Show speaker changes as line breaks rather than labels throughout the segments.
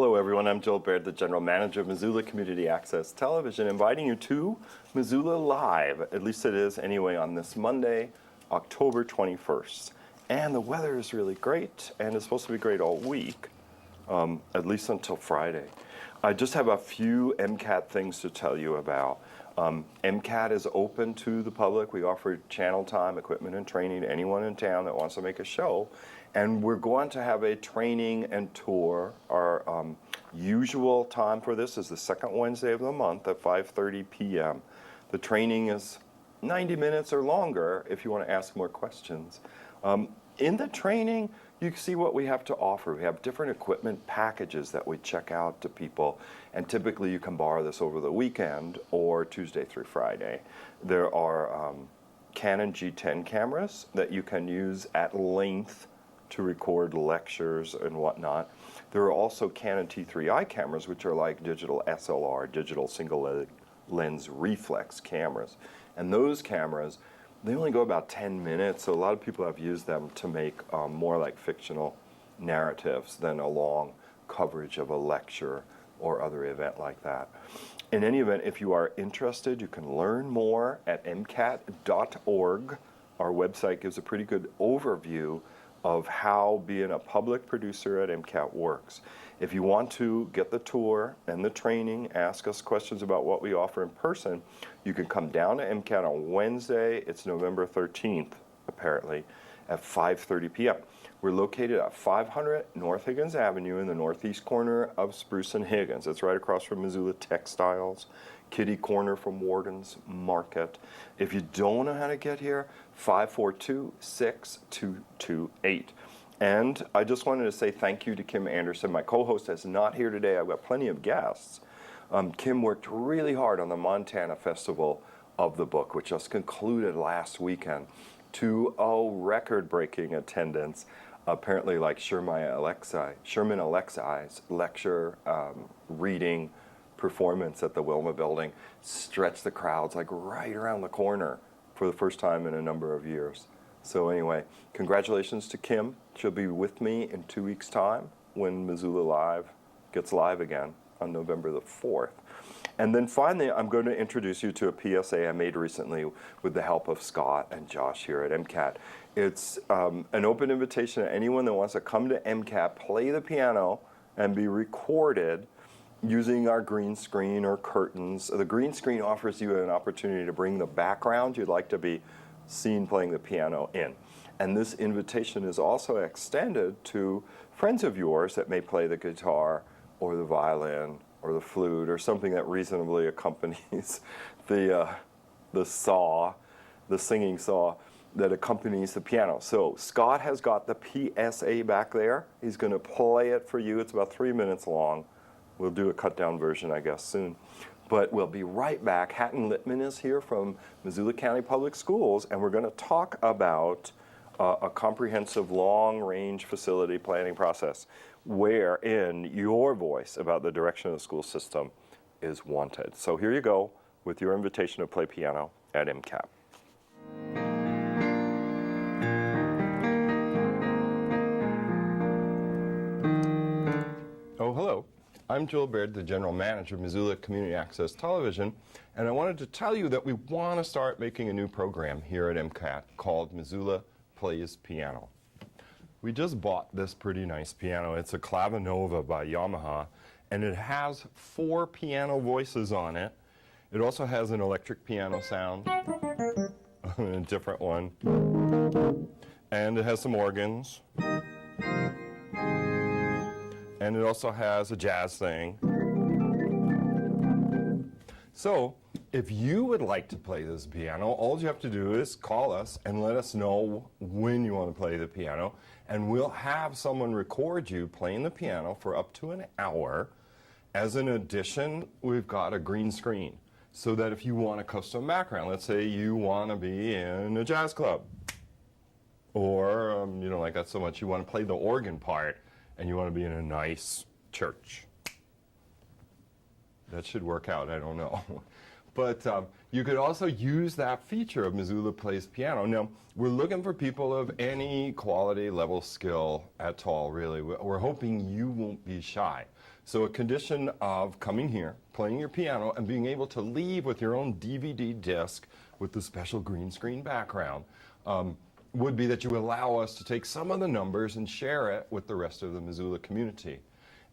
Hello everyone, I'm Joel Baird, the General Manager of Missoula Community Access Television, inviting you to Missoula Live, at least it is anyway, on this Monday, October 21st. And the weather is really great, and it's supposed to be great all week, at least until Friday. I just have a few MCAT things to tell you about. MCAT is open to the public. We offer channel time, equipment, and training to anyone in town that wants to make a show. And we're going to have a training and tour. Our usual time for this is the second Wednesday of the month at 5:30 p.m. The training is 90 minutes or longer if you want to ask more questions. In the training, you can see what we have to offer. We have different equipment packages that we check out to people, and typically you can borrow this over the weekend or Tuesday through Friday. There are Canon G10 cameras that you can use at length to record lectures and whatnot. There are also Canon T3i cameras, which are like digital SLR, digital single lens reflex cameras. And those cameras, they only go about 10 minutes, so a lot of people have used them to make more like fictional narratives than a long coverage of a lecture or other event like that. In any event, if you are interested, you can learn more at MCAT.org. Our website gives a pretty good overview of how being a public producer at MCAT works. If you want to get the tour and the training, ask us questions about what we offer in person, you can come down to MCAT on Wednesday. It's November 13th, apparently, at 5:30 p.m. We're located at 500 North Higgins Avenue in the northeast corner of Spruce and Higgins. It's right across from Missoula Textiles, kitty corner from Warden's Market. If you don't know how to get here, 542-6228. And I just wanted to say thank you to Kim Anderson. My co-host is not here today. I've got plenty of guests. Kim worked really hard on the Montana Festival of the Book, which just concluded last weekend, to a record-breaking attendance. Apparently, like Sherman Alexie's lecture reading performance at the Wilma Building stretched the crowds like right around the corner for the first time in a number of years. So anyway, congratulations to Kim. She'll be with me in 2 weeks' time when Missoula Live gets live again on November the 4th. And then finally, I'm going to introduce you to a PSA I made recently with the help of Scott and Josh here at MCAT. It's an open invitation to anyone that wants to come to MCAT, play the piano, and be recorded using our green screen or curtains. The green screen offers you an opportunity to bring the background you'd like to be seen playing the piano in. And this invitation is also extended to friends of yours that may play the guitar or the violin or the flute or something that reasonably accompanies the saw, the singing saw that accompanies the piano. So Scott has got the PSA back there. He's going to play it for you. It's about 3 minutes long. We'll do a cut-down version, I guess, soon. But we'll be right back. Hatton Littman is here from Missoula County Public Schools, and we're going to talk about a comprehensive long-range facility planning process wherein your voice about the direction of the school system is wanted. So here you go with your invitation to play piano at MCAT. Oh, hello. I'm Joel Baird, the General Manager of Missoula Community Access Television, and I wanted to tell you that we want to start making a new program here at MCAT called Missoula Plays Piano. We just bought this pretty nice piano. It's a Clavinova by Yamaha, and it has 4 piano voices on it. It also has an electric piano sound, a different one, and it has some organs. And it also has a jazz thing. So, if you would like to play this piano, all you have to do is call us and let us know when you want to play the piano, and we'll have someone record you playing the piano for up to an hour. As an addition, we've got a green screen, so that if you want a custom background, let's say you want to be in a jazz club, or you don't like that so much, you want to play the organ part, and you want to be in a nice church. That should work out, I don't know. But you could also use that feature of Missoula Plays Piano. Now, we're looking for people of any quality level skill at all, really. We're hoping you won't be shy. So a condition of coming here, playing your piano, and being able to leave with your own DVD disc with the special green screen background would be that you allow us to take some of the numbers and share it with the rest of the Missoula community.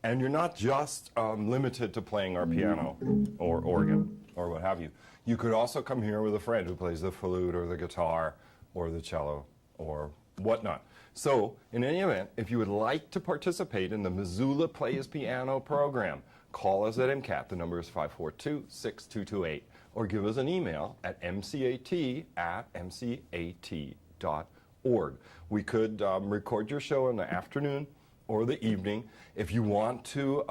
And you're not just limited to playing our piano or organ or what have you. You could also come here with a friend who plays the flute or the guitar or the cello or whatnot. So, in any event, if you would like to participate in the Missoula Plays Piano program, call us at MCAT. The number is 542-6228. Or give us an email at mcat@mcat.org. We could record your show in the afternoon or the evening. If you want to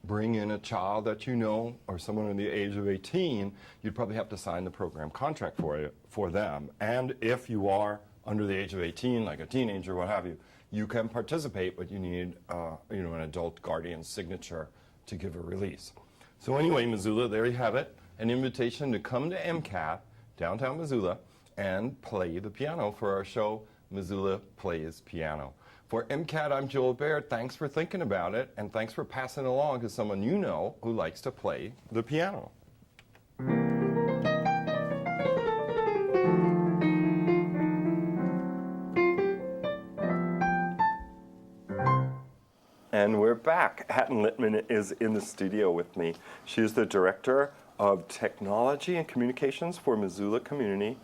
bring in a child that you know or someone in the age of 18, you'd probably have to sign the program contract for them. And if you are under the age of 18, like a teenager, what have you, you can participate, but you need an adult guardian's signature to give a release. So anyway, Missoula, there you have it, an invitation to come to MCAT, downtown Missoula, and play the piano for our show, Missoula Plays Piano. For MCAT, I'm Joel Baird. Thanks for thinking about it, and thanks for passing it along to someone you know who likes to play the piano. And we're back. Hatton Littman is in the studio with me. She is the Director of Technology and Communications for Missoula County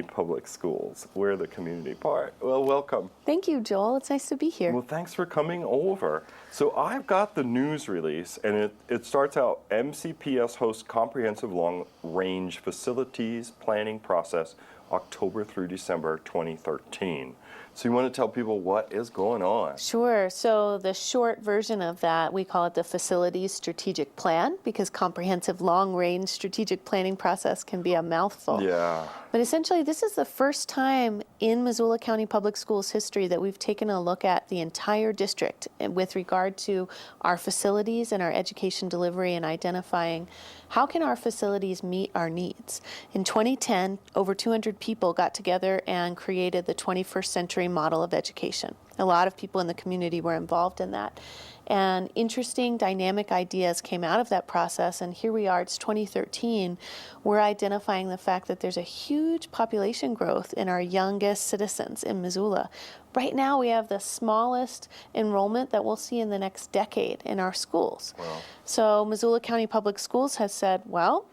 Public Schools. We're the community part. Well, welcome.
Thank you, Joel. It's nice to be here.
Well, thanks for coming over. So I've got the news release, and it starts out, MCPS hosts comprehensive long-range facilities planning process, October through December 2013. So you want to tell people what is going on?
Sure. So the short version of that, we call it the Facilities Strategic Plan, because comprehensive long-range strategic planning process can be a mouthful.
Yeah.
But essentially, this is the first time in Missoula County Public Schools history that we've taken a look at the entire district with regard to our facilities and our education delivery and identifying how can our facilities meet our needs. In 2010, over 200 people got together and created the 21st century model of education. A lot of people in the community were involved in that. And interesting, dynamic ideas came out of that process. And here we are, it's 2013. We're identifying the fact that there's a huge population growth in our youngest citizens in Missoula. Right now, we have the smallest enrollment that we'll see in the next decade in our schools. Wow. So Missoula County Public Schools has said, well,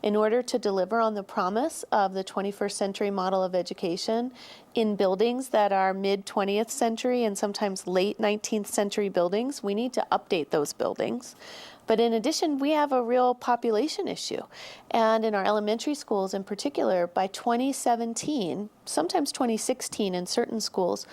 in order to deliver on the promise of the 21st century model of education in buildings that are mid-20th century and sometimes late 19th century buildings, we need to update those buildings. But in addition, we have a real population issue. And in our elementary schools in particular, by 2017, sometimes 2016 in certain schools,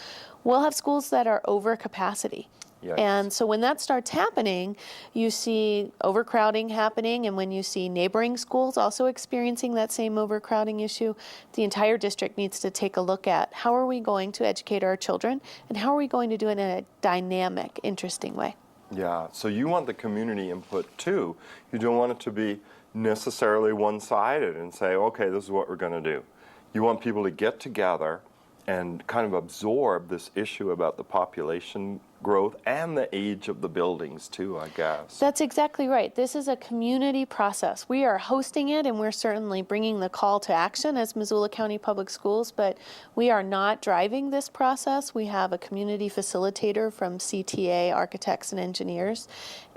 we'll have schools that are over capacity. Yikes. And so when that starts happening, you see overcrowding happening, and when you see neighboring schools also experiencing that same overcrowding issue, the entire district needs to take a look at how are we going to educate our children, and how are we going to do it in a dynamic, interesting way.
Yeah, so you want the community input too. You don't want it to be necessarily one-sided and say, okay, this is what we're going to do. You want people to get together and kind of absorb this issue about the population growth and the age of the buildings too, I guess.
That's exactly right. This is a community process. We are hosting it, and we're certainly bringing the call to action as Missoula County Public Schools, but we are not driving this process. We have a community facilitator from CTA, Architects and Engineers,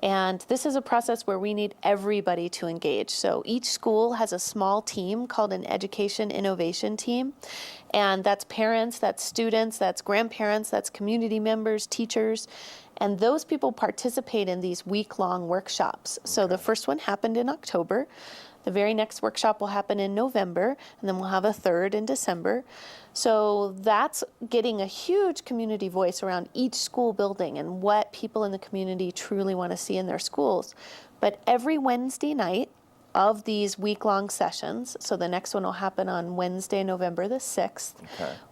and this is a process where we need everybody to engage. So each school has a small team called an Education Innovation Team, and that's parents, that's students, that's grandparents, that's community members, teachers, and those people participate in these week-long workshops. So the first one happened in October. The very next workshop will happen in November, and then we'll have a third in December. So that's getting a huge community voice around each school building and what people in the community truly want to see in their schools. But every Wednesday night of these week-long sessions, so the next one will happen on Wednesday, November the 6th,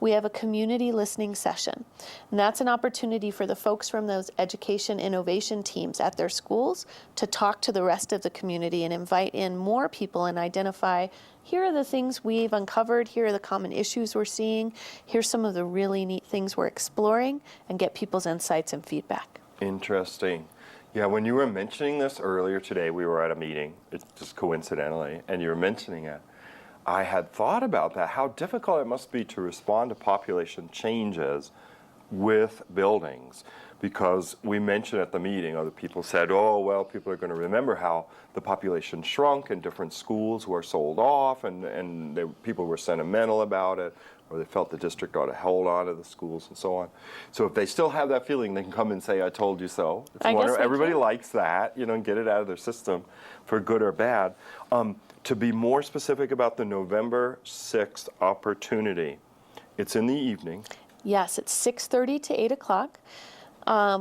we have a community listening session. And that's an opportunity for the folks from those education innovation teams at their schools to talk to the rest of the community and invite in more people and identify, here are the things we've uncovered, here are the common issues we're seeing, here's some of the really neat things we're exploring, and get people's insights and feedback.
Interesting. Yeah, when you were mentioning this earlier today, we were at a meeting, it's just coincidentally, and you were mentioning it. I had thought about that, how difficult it must be to respond to population changes with buildings. Because we mentioned at the meeting, other people said, oh, well, people are going to remember how the population shrunk and different schools were sold off and people were sentimental about it, or they felt the district ought to hold on to the schools and so on. So if they still have that feeling, they can come and say, I told you so.
I guess they
everybody
can.
likes that, and get it out of their system for good or bad. To be more specific about the November 6th opportunity, it's in the evening.
Yes, it's 6:30 to 8 o'clock.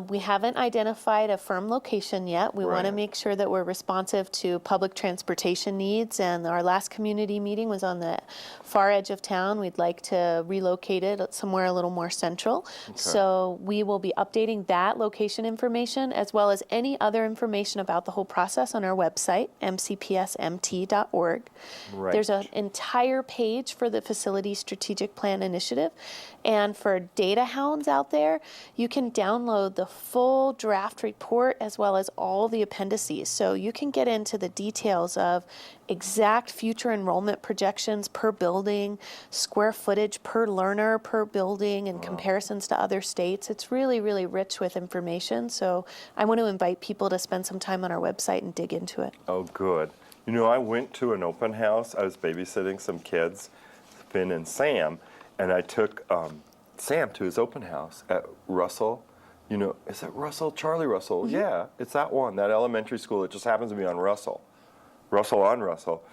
We haven't identified a firm location yet. We want to
Right.
make sure that we're responsive to public transportation needs, and our last community meeting was on the far edge of town. We'd like to relocate it somewhere a little more central. So we will be updating that location information as well as any other information about the whole process on our website, mcpsmt.org.
Right.
There's an entire page for the Facility Strategic Plan Initiative. And for data hounds out there, you can download the full draft report as well as all the appendices. So you can get into the details of exact future enrollment projections per building, square footage per learner per building, and comparisons to other states. It's really, really rich with information. So I want to invite people to spend some time on our website and dig into it.
Oh, good. I went to an open house. I was babysitting some kids, Finn and Sam, and I took Sam to his open house at Russell. Is it Russell? Charlie Russell?
Mm-hmm.
Yeah, it's that one, that elementary school. It just happens to be on Russell. Russell.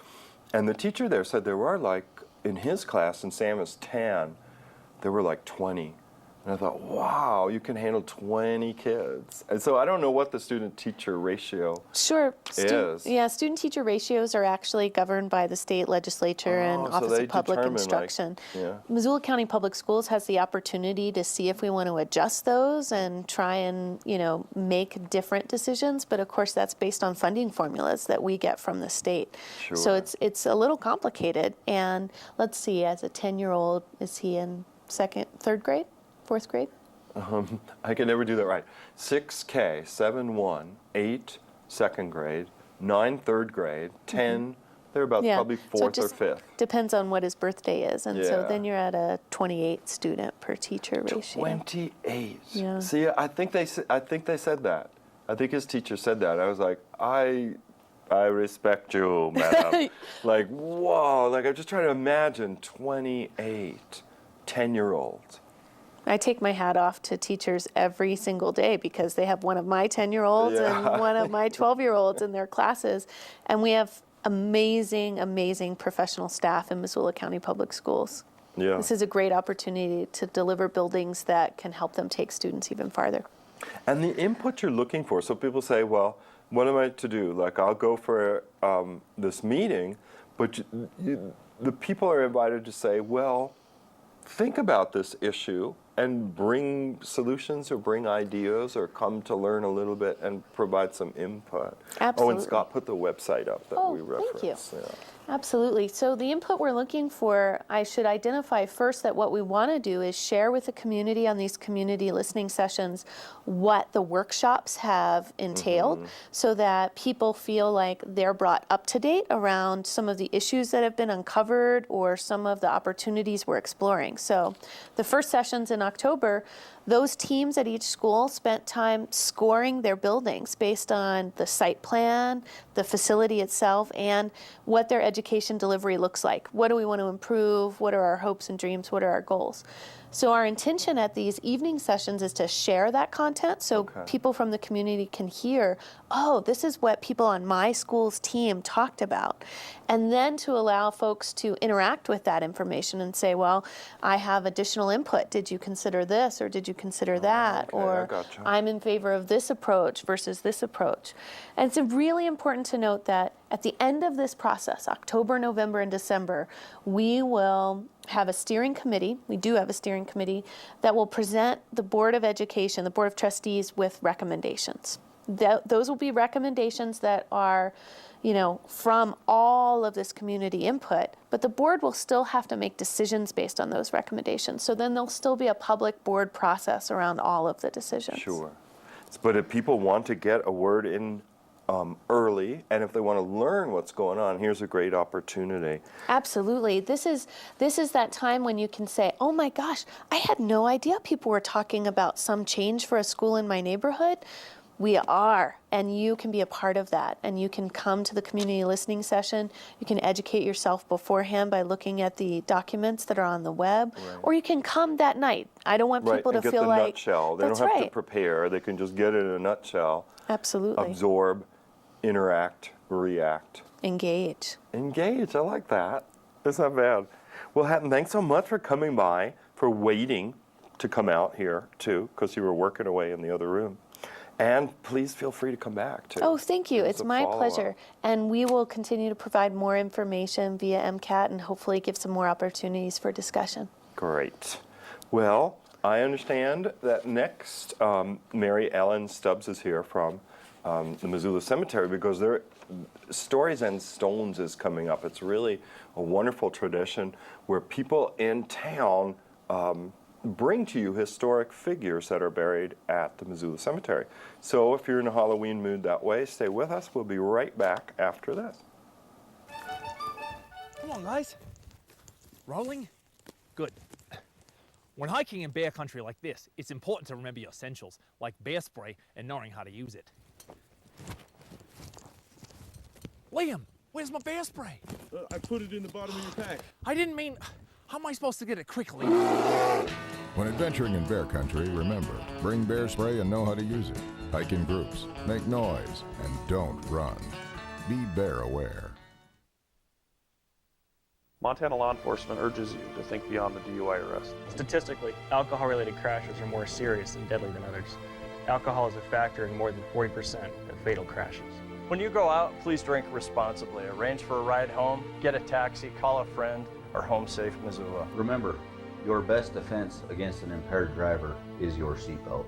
And the teacher there said there were in his class, and Sam is 10, there were 20. And I thought, wow, you can handle 20 kids. And so I don't know what the student-teacher ratio
Sure.
is.
Yeah, student-teacher ratios are actually governed by the state legislature and
Oh, so
Office
they
of Public
determine,
Instruction.
yeah.
Missoula County Public Schools has the opportunity to see if we want to adjust those and try and, make different decisions. But of course, that's based on funding formulas that we get from the state.
Sure.
So it's a little complicated. And let's see, as a 10-year-old, is he in third grade? Fourth grade?
I can never do that right. 6K, 7, 1, 8, second grade, 9, third grade, 10, they're about probably
So it
fourth or
just
fifth.
depends on what his birthday is. And so
Yeah.
then you're at a 28 student per teacher ratio.
28.
Yeah.
See, I think they said that. I think his teacher said that. I was like, I respect you, madam. Whoa, I'm just trying to imagine 28 10-year-olds.
I take my hat off to teachers every single day because they have one of my 10-year-olds
Yeah.
and one of my 12-year-olds in their classes. And we have amazing, amazing professional staff in Missoula County Public Schools.
Yeah.
This is a great opportunity to deliver buildings that can help them take students even farther.
And the input you're looking for, so people say, well, what am I to do? I'll go for this meeting, but the people are invited to say, well, think about this issue and bring solutions or bring ideas or come to learn a little bit and provide some input. Oh,
Absolutely.
and Scott put the website up that we referenced.
Thank you.
Yeah.
Absolutely. So the input we're looking for, I should identify first that what we want to do is share with the community on these community listening sessions what the workshops have entailed so that people feel like they're brought up to date around some of the issues that have been uncovered or some of the opportunities we're exploring. So the first sessions in October, those teams at each school spent time scoring their buildings based on the site plan, the facility itself, and what their education delivery looks like. What do we want to improve? What are our hopes and dreams? What are our goals? So our intention at these evening sessions is to share that content so people from the community can hear, oh, this is what people on my school's team talked about. And then to allow folks to interact with that information and say, well, I have additional input. Did you consider this or did you consider that?
okay, I
Or
gotcha.
I'm in favor of this approach versus this approach. And it's really important to note that at the end of this process, October, November, and December, we will have a steering committee. We do have a steering committee that will present the Board of Education, the Board of Trustees, with recommendations. Those will be recommendations that are, from all of this community input, but the board will still have to make decisions based on those recommendations. So then there'll still be a public board process around all of the decisions.
Sure. But if people want to get a word in early, and if they want to learn what's going on, here's a great opportunity.
Absolutely. This is that time when you can say, oh my gosh, I had no idea people were talking about some change for a school in my neighborhood. We are, and you can be a part of that. And you can come to the community listening session. You can educate yourself beforehand by looking at the documents that are on the web,
Right.
or you can come that night. I don't want people to
and get
feel
the
like
nutshell. They
that's
don't have to
right.
prepare. They can just get it in a nutshell.
Absolutely.
Absorb, interact, react.
Engage.
Engage. I like that. That's not bad. Well, Hatton, thanks so much for coming by, for waiting to come out here too, because you were working away in the other room. And please feel free to come back too.
Oh, thank you.
Give us
It's
a
my
follow-up.
pleasure. And we will continue to provide more information via MCAT and hopefully give some more opportunities for discussion.
Great. Well, I understand that next, Mary Ellen Stubbs is here from the Missoula Cemetery, because their Stories and Stones is coming up. It's really a wonderful tradition where people in town bring to you historic figures that are buried at the Missoula Cemetery. So if you're in a Halloween mood that way, stay with us. We'll be right back after this.
Come on, guys. Rolling? Good. When hiking in bear country like this, it's important to remember your essentials, like bear spray and knowing how to use it. Liam, where's my bear spray?
I put it in the bottom of your pack.
I didn't mean... How am I supposed to get it quickly?
When adventuring in bear country, remember, bring bear spray and know how to use it. Hike in groups, make noise, and don't run. Be bear aware.
Montana law enforcement urges you to think beyond the DUI arrest.
Statistically, alcohol-related crashes are more serious and deadly than others. Alcohol is a factor in more than 40% of fatal crashes.
When you go out, please drink responsibly. Arrange for a ride home, get a taxi, call a friend, or Home Safe Missoula.
Remember, your best defense against an impaired driver is your seatbelt.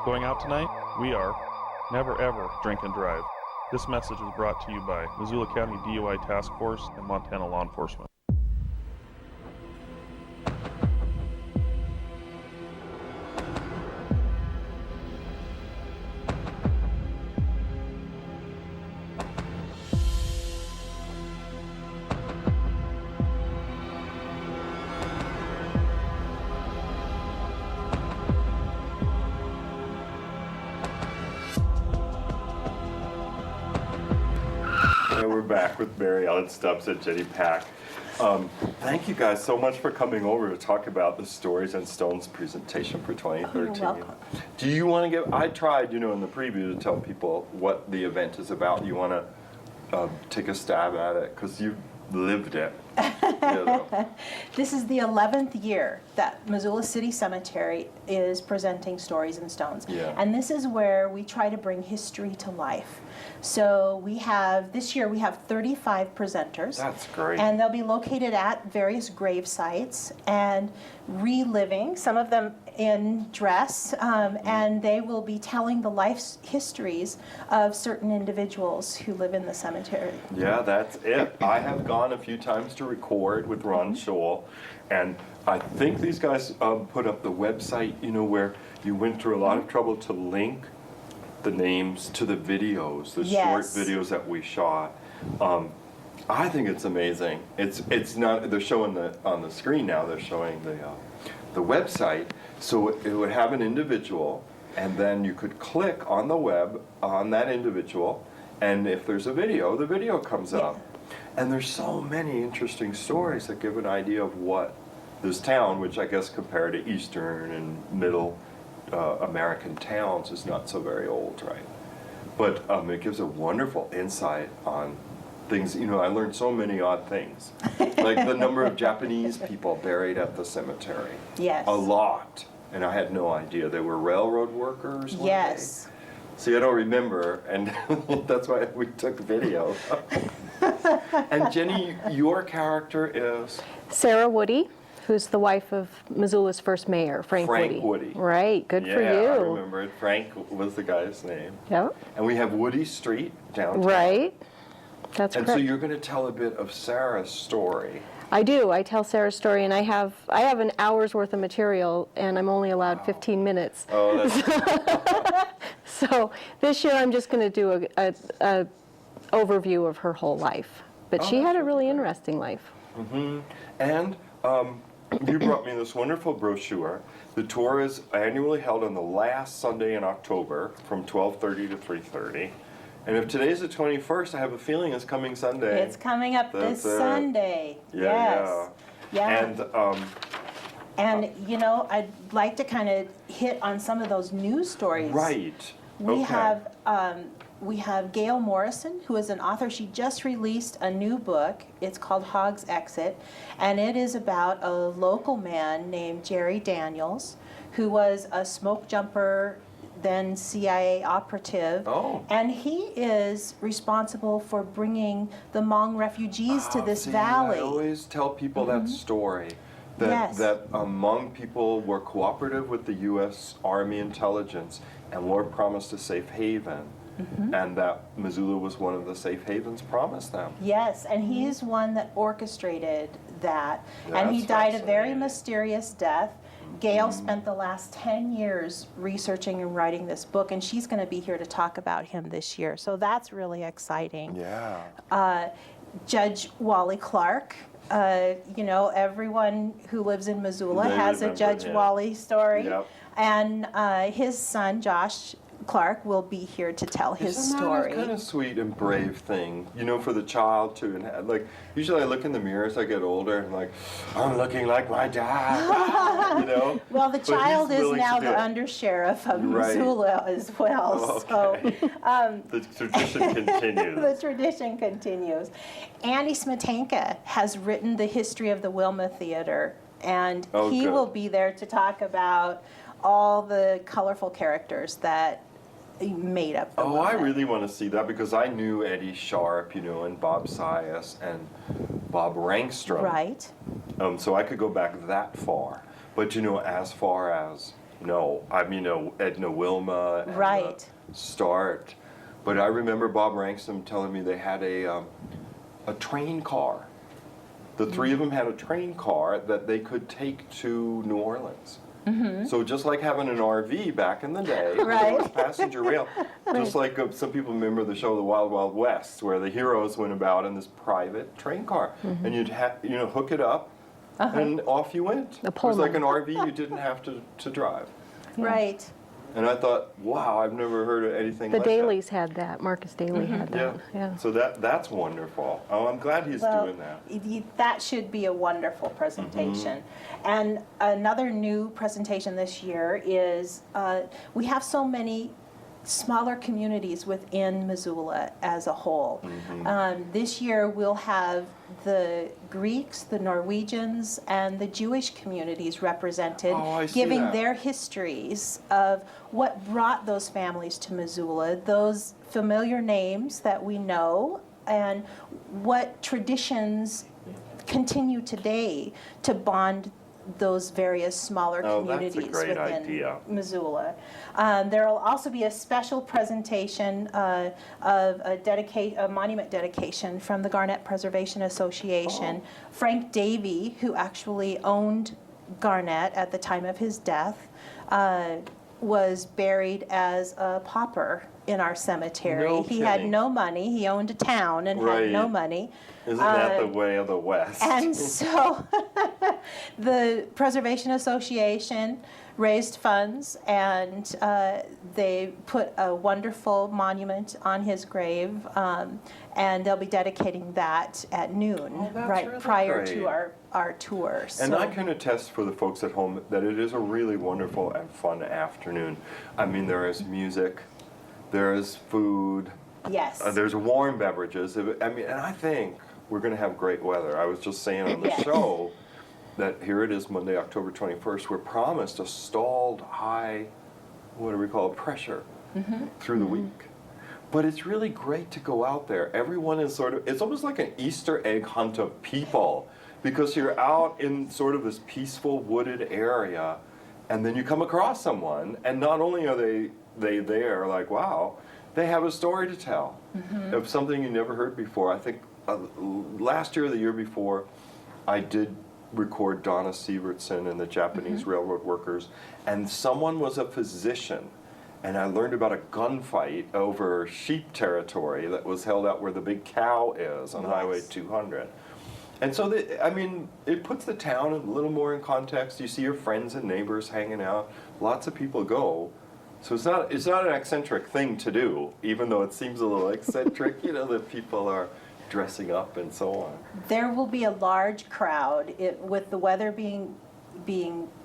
Going out tonight? We are. Never ever drink and drive. This message is brought to you by Missoula County DUI Task Force and Montana Law Enforcement.
And we're back with Mary Ellen Stubbs and Jennie Pack. Thank you guys so much for coming over to talk about the Stories and Stones presentation for 2013.
You're welcome.
Do you want to give, I tried, in the preview to tell people what the event is about. You want to take a stab at it? Because you lived it.
This is the 11th year that Missoula City Cemetery is presenting Stories and Stones.
Yeah.
And this is where we try to bring history to life. So this year we have 35 presenters.
That's great.
And they'll be located at various grave sites and reliving, some of them in dress, and they will be telling the life histories of certain individuals who live in the cemetery.
Yeah, that's it. I have gone a few times to record with Ron Scholl, and I think these guys put up the website, where you went through a lot of trouble to link the names to the videos, the short
Yes.
videos that we shot. I think it's amazing. It's not, they're showing on the screen now, they're showing the website, so it would have an individual, and then you could click on the web on that individual, and if there's a video, the video comes up. And there's so many interesting stories that give an idea of what this town, which I guess compared to Eastern and Middle American towns, is not so very old, right? But it gives a wonderful insight on things. I learned so many odd things, like the number of Japanese people buried at the cemetery.
Yes.
A lot, and I had no idea. They were railroad workers. One
Yes.
day. See, I don't remember, and that's why we took video. And Jennie, your character is?
Sarah Woody, who's the wife of Missoula's first mayor, Frank
Woody.
Right, good for you.
Yeah, I remember it. Frank was the guy's name.
Yep.
And we have Woody Street downtown.
Right. That's
And
correct.
so you're going to tell a bit of Sarah's story.
I do. I tell Sarah's story, and I have an hour's worth of material, and I'm only allowed 15 minutes.
Oh, that's
So this year I'm just going to do a overview of her whole life. But she had a really interesting life.
And you brought me this wonderful brochure. The tour is annually held on the last Sunday in October from 12:30 to 3:30. And if today's the 21st, I have a feeling it's coming Sunday.
It's coming up this
That's it.
Sunday.
Yeah,
Yes.
yeah.
And you know, I'd like to kind of hit on some of those news stories.
Right.
We have Gail Morrison, who is an author. She just released a new book. It's called Hog's Exit, and it is about a local man named Jerry Daniels, who was a smoke jumper, then CIA operative.
Oh.
And he is responsible for bringing the Hmong refugees to this valley.
I always tell people that story. That,
Yes.
that Hmong people were cooperative with the U.S. Army intelligence and were promised a safe haven. And that Missoula was one of the safe havens promised them.
Yes, and he's one that orchestrated that. And he
That's
died a very
fascinating.
mysterious death. Gail spent the last 10 years researching and writing this book, and she's going to be here to talk about him this year. So that's really exciting.
Yeah.
Judge Wally Clark. You know, everyone who lives in Missoula
They
has a
remember
Judge
him.
Wally story.
Yep.
And his son, Josh Clark, will be here to tell his
Isn't
story.
that a kind of sweet and brave thing, you know, for the child to, and like, usually I look in the mirror as I get older and like, I'm looking like my dad, you know?
Well, the
But he's
child is
willing
now
to
the
do it.
undersheriff of
Right.
Missoula as well.
Oh, okay.
So
The tradition continues.
the tradition continues. Andy Smetanka has written the history of the Wilma Theater, and
Oh,
he
good.
will be there to talk about all the colorful characters that made up the
Oh, I
Wilma.
really want to see that because I knew Eddie Sharp, you know, and Bob Sias and Bob Rankstrom.
Right.
So I could go back that far. But, you know, as far as, no, I mean, Edna Wilma and
Right.
Start. But I remember Bob Rankstrom telling me they had a train car. The three of them had a train car that they could take to New Orleans. So just like having an RV back in the day, where there was
Right.
passenger rail, just like some people remember the show The Wild Wild West, where the heroes went about in this private train car, and you'd hook it up, and off you went. It was like an RV you didn't have to drive.
Right.
And I thought, wow, I've never heard of anything
The
like
Dailies had that. Marcus Daly had
that.
that. Yeah.
So that's wonderful. Oh, I'm glad he's doing that.
That should be a wonderful presentation. And another new presentation this year is we have so many smaller communities within Missoula as a whole. This year we'll have the Greeks, the Norwegians, and the Jewish communities represented,
Oh, I see
giving
that.
their histories of what brought those families to Missoula, those familiar names that we know, and what traditions continue today to bond those various smaller
Oh, that's a
communities
great
within
idea.
Missoula. There will also be a special presentation of a monument dedication from the Garnet Preservation Association. Frank Davey, who actually owned Garnet at the time of his death, was buried as a pauper in our cemetery.
No
He had
kidding.
no money. He owned a town and had no
Right.
money.
Isn't that the way of the West?
And so the Preservation Association raised funds, and they put a wonderful monument on his grave, and they'll be dedicating that at noon,
Oh, that's
right
really
prior
great.
to our tour.
And
So-
I can attest for the folks at home that it is a really wonderful and fun afternoon. I mean, there is music, there is food,
Yes.
there's warm beverages. I mean, and I think we're going to have great weather. I was just saying on the
Yes.
show that here it is, Monday, October 21st. We're promised a stalled high, what do we call it, pressure through the week. But it's really great to go out there. Everyone is it's almost like an Easter egg hunt of people, because you're out in sort of this peaceful wooded area, and then you come across someone, and not only are they there, like, wow, they have a story to tell of something you never heard before. I think last year or the year before, I did record Donna Sievertson and the Japanese railroad workers, and someone was a physician, and I learned about a gunfight over sheep territory that was held out where the big cow is on Highway 200. And so, I mean, it puts the town a little more in context. You see your friends and neighbors hanging out. Lots of people go. So it's not an eccentric thing to do, even though it seems a little eccentric, you know, that people are dressing up and so on.
There will be a large crowd. With the weather being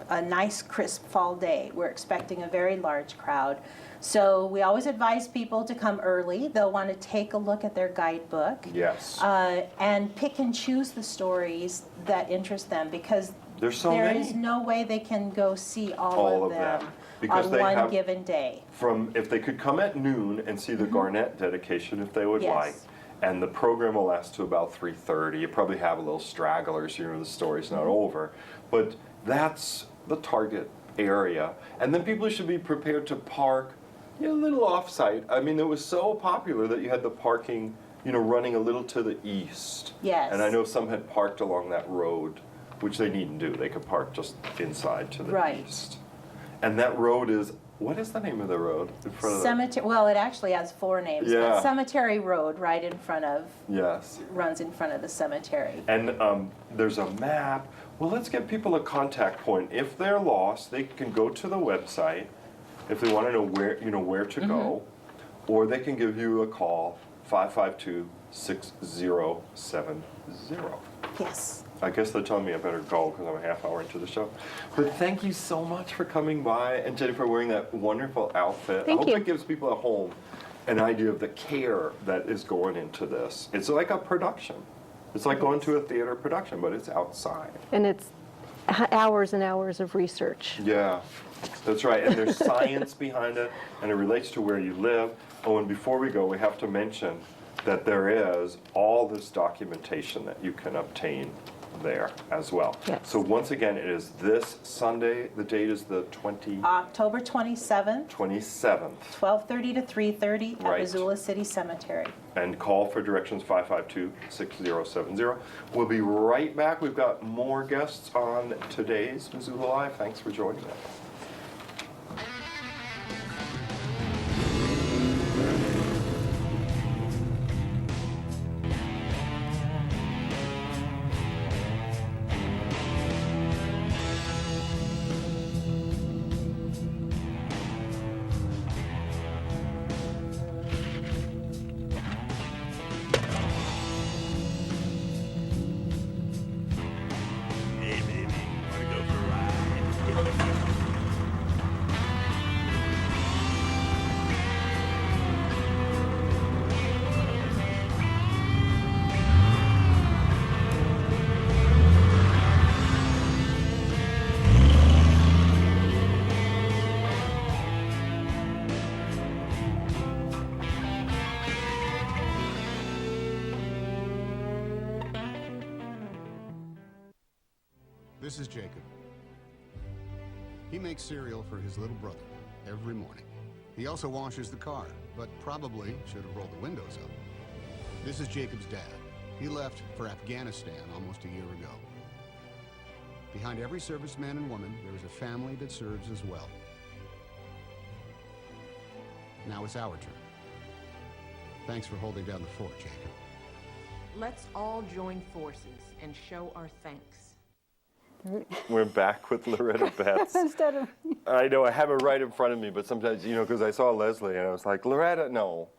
a nice, crisp fall day, we're expecting a very large crowd. So we always advise people to come early. They'll want to take a look at their guidebook.
Yes.
And pick and choose the stories that interest them, because
There's so
there
many.
is no way they can go see all of them
Because
on
they
one
have-
given day.
If they could come at noon and see the Garnett dedication if they would
Yes.
like, and the program will last to about 3:30. You probably have a little stragglers, you know, the story's not over. But that's the target area. And then people should be prepared to park, you know, a little off-site. I mean, it was so popular that you had the parking, you know, running a little to the east.
Yes.
And I know some had parked along that road, which they needn't do. They could park just inside to the
Right.
east. And that road is, what is the name of the road in front of
Cemetery. Well, it actually has 4 names.
Yeah.
But Cemetery Road, right in front of,
Yes.
runs in front of the cemetery.
And there's a map. Well, let's get people a contact point. If they're lost, they can go to the website if they want to know where, you know, where to go, or they can give you a call, 552-6070.
Yes.
I guess they're telling me I better go because I'm a half hour into the show. But thank you so much for coming by, and Jennifer wearing that wonderful outfit.
Thank
I hope
you.
it gives people at home an idea of the care that is going into this. It's like a production. It's like going to a theater production, but it's outside.
And it's hours and hours of research.
Yeah, that's right. And there's science behind it, and it relates to where you live. Oh, and before we go, we have to mention that there is all this documentation that you can obtain there as well.
Yes.
So once again, it is this Sunday. The date is the
October 27th,
27th.
12:30 to 3:30 at
Right.
Missoula City Cemetery.
And call for directions 552-6070. We'll be right back. We've got more guests on today's Missoula Live. Thanks for joining us.
This is Jacob. He makes cereal for his little brother every morning. He also washes the car, but probably should have rolled the windows up. This is Jacob's dad. He left for Afghanistan almost a year ago. Behind every serviceman and woman, there is a family that serves as well. Now it's our turn. Thanks for holding down the fort, Jacob.
Let's all join forces and show our thanks.
We're back with Lauretta Betts.
Instead of
I know, I have it right in front of me, but sometimes, you know, because I saw Leslie and I was like, Lauretta, no.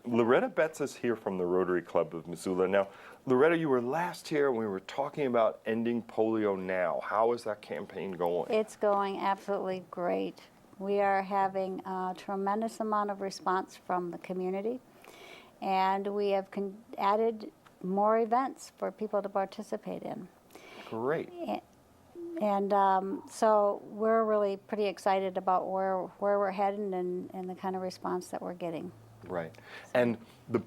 Lauretta Betts is here from the Rotary Club of Missoula. Now, Lauretta, you were last here and we were talking about ending polio now. How is that campaign going?
It's going absolutely great. We are having a tremendous amount of response from the community, and we have added more events for people to participate in.
Great.
And so we're really pretty excited about where we're heading and the kind of response that we're getting.
Right. And the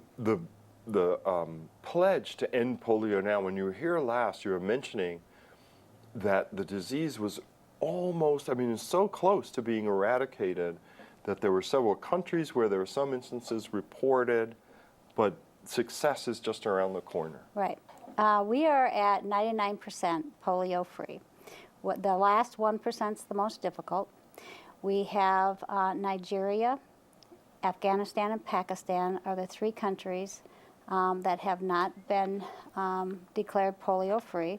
pledge to end polio now, when you were here last, you were mentioning that the disease was almost, I mean, it's so close to being eradicated that there were several countries where there were some instances reported, but success is just around the corner.
Right. We are at 99% polio free. The last 1% is the most difficult. We have Nigeria, Afghanistan, and Pakistan are the 3 countries that have not been declared polio free.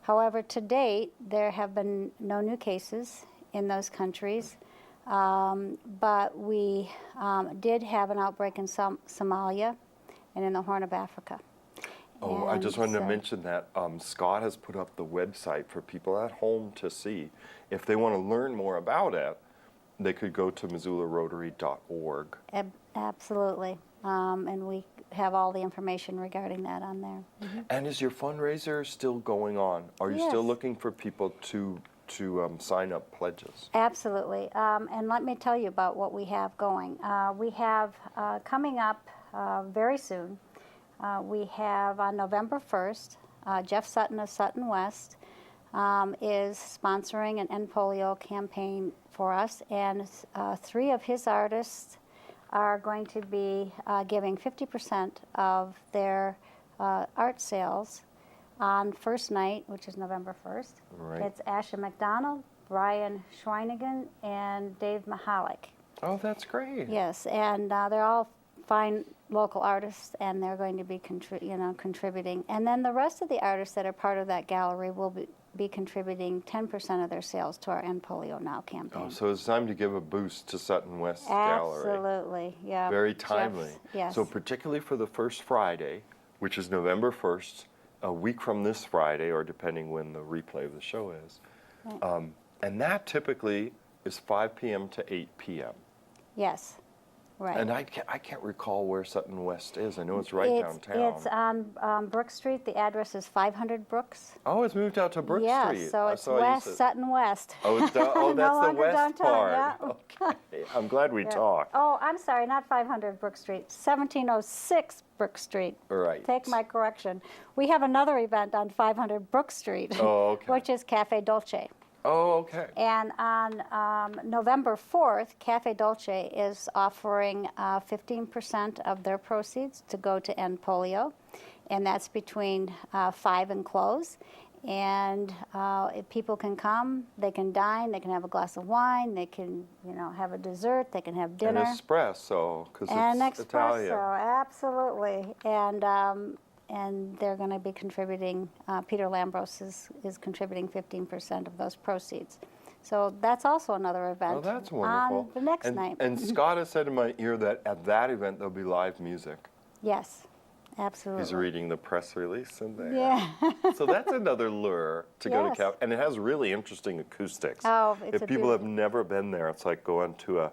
However, to date, there have been no new cases in those countries, but we did have an outbreak in Somalia and in the Horn of Africa.
Oh, I just wanted to mention that Scott has put up the website for people at home to see. If they want to learn more about it, they could go to MissoulaRotary.org.
Absolutely. And we have all the information regarding that on there.
And is your fundraiser still going on? Are you still looking for people to sign up pledges?
Absolutely. And let me tell you about what we have going. We have coming up very soon, we have on November 1st, Jeff Sutton of Sutton West is sponsoring an End Polio campaign for us, and 3 of his artists are going to be giving 50% of their art sales on first night, which is November 1st.
Right.
It's Asha McDonald, Brian Schweinigan, and Dave Mahalik.
Oh, that's great.
Yes, and they're all fine local artists, and they're going to be contributing. And then the rest of the artists that are part of that gallery will be contributing 10% of their sales to our End Polio Now campaign.
Oh, so it's time to give a boost to Sutton West Gallery.
Absolutely, yeah.
Very timely.
Yes.
So particularly for the first Friday, which is November 1st, a week from this Friday, or depending when the replay of the show is.
Right.
And that typically is 5 p.m. to 8 p.m.
Yes. Right.
And I can't recall where Sutton West is. I know it's right downtown.
It's on Brook Street. The address is 500 Brooks.
Oh, it's moved out to Brook Street.
Yeah, so it's West, Sutton West.
Oh, that's
no
the west
downtown,
part.
Yeah.
Okay, I'm glad we talked.
Oh, I'm sorry, not 500 Brook Street, 1706 Brook Street.
Right.
Take my correction. We have another event on 500 Brook Street, which is Cafe Dolce.
Oh, okay.
And on November 4th, Cafe Dolce is offering 15% of their proceeds to go to End Polio, and that's between 5 and close. And if people can come, they can dine, they can have a glass of wine, they can, have a dessert, they can have dinner.
An espresso, because it's Italian.
Absolutely. And they're going to be contributing, Peter Lambros is contributing 15% of those proceeds. So that's also another event.
Oh, that's wonderful.
On the next night.
And Scott has said in my ear that at that event there'll be live music.
Yes, absolutely.
He's reading the press release in there.
Yeah.
So that's another lure to go to
Yes.
Cal. And it has really interesting acoustics.
Oh, it's
If people have never been there, it's like going to a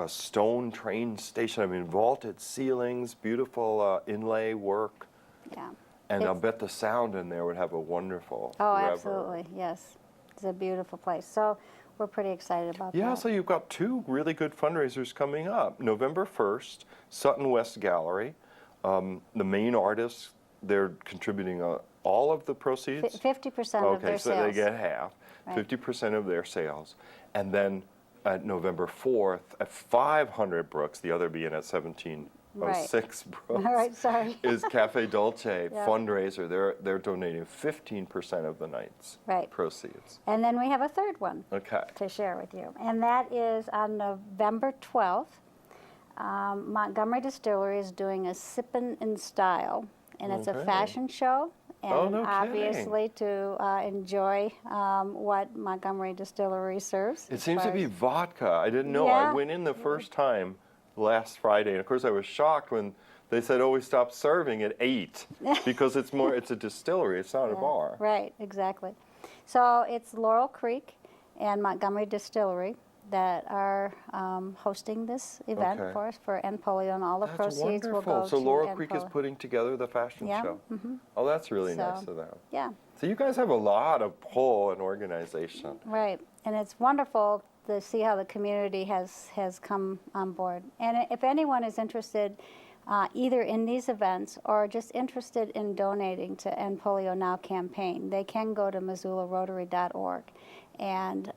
stone train station. I mean, vaulted ceilings, beautiful inlay work.
Yeah.
And I'll bet the sound in there would have a wonderful
Oh,
reverb.
absolutely, yes. It's a beautiful place. So we're pretty excited about
Yeah,
that.
so you've got 2 really good fundraisers coming up. November 1st, Sutton West Gallery. The main artists, they're contributing all of the proceeds?
50% of their
Okay, so
sales.
they get half,
Right.
50% of their sales. And then at November 4th, at 500 Brooks, the other being at 1706 Brooks,
All right, sorry.
is Cafe Dolce
Yeah.
fundraiser. They're donating 15% of the night's proceeds.
And then we have a third one
Okay.
to share with you. And that is on November 12th. Montgomery Distillery is doing a Sippin' in Style. And it's a
Okay.
fashion show. And
Oh, no
obviously to enjoy what Montgomery Distillery serves.
It seems to be vodka. I didn't know.
Yeah.
I went in the first time last Friday, and of course I was shocked when they said, "Oh, we stopped serving at 8," because it's a distillery. It's not a bar.
Right, exactly. So it's Laurel Creek and Montgomery Distillery that are hosting this event
Okay.
for us for End Polio, and all the
That's
proceeds will
wonderful.
go
So
to
Laurel
End
Creek is
Polio.
putting together the fashion
Yeah,
show.
mhm.
Oh, that's really
So,
nice of them.
Yeah.
So you guys have a lot of pull and organization.
Right, and it's wonderful to see how the community has come on board. And if anyone is interested either in these events or just interested in donating to End Polio Now campaign, they can go to MissoulaRotary.org. And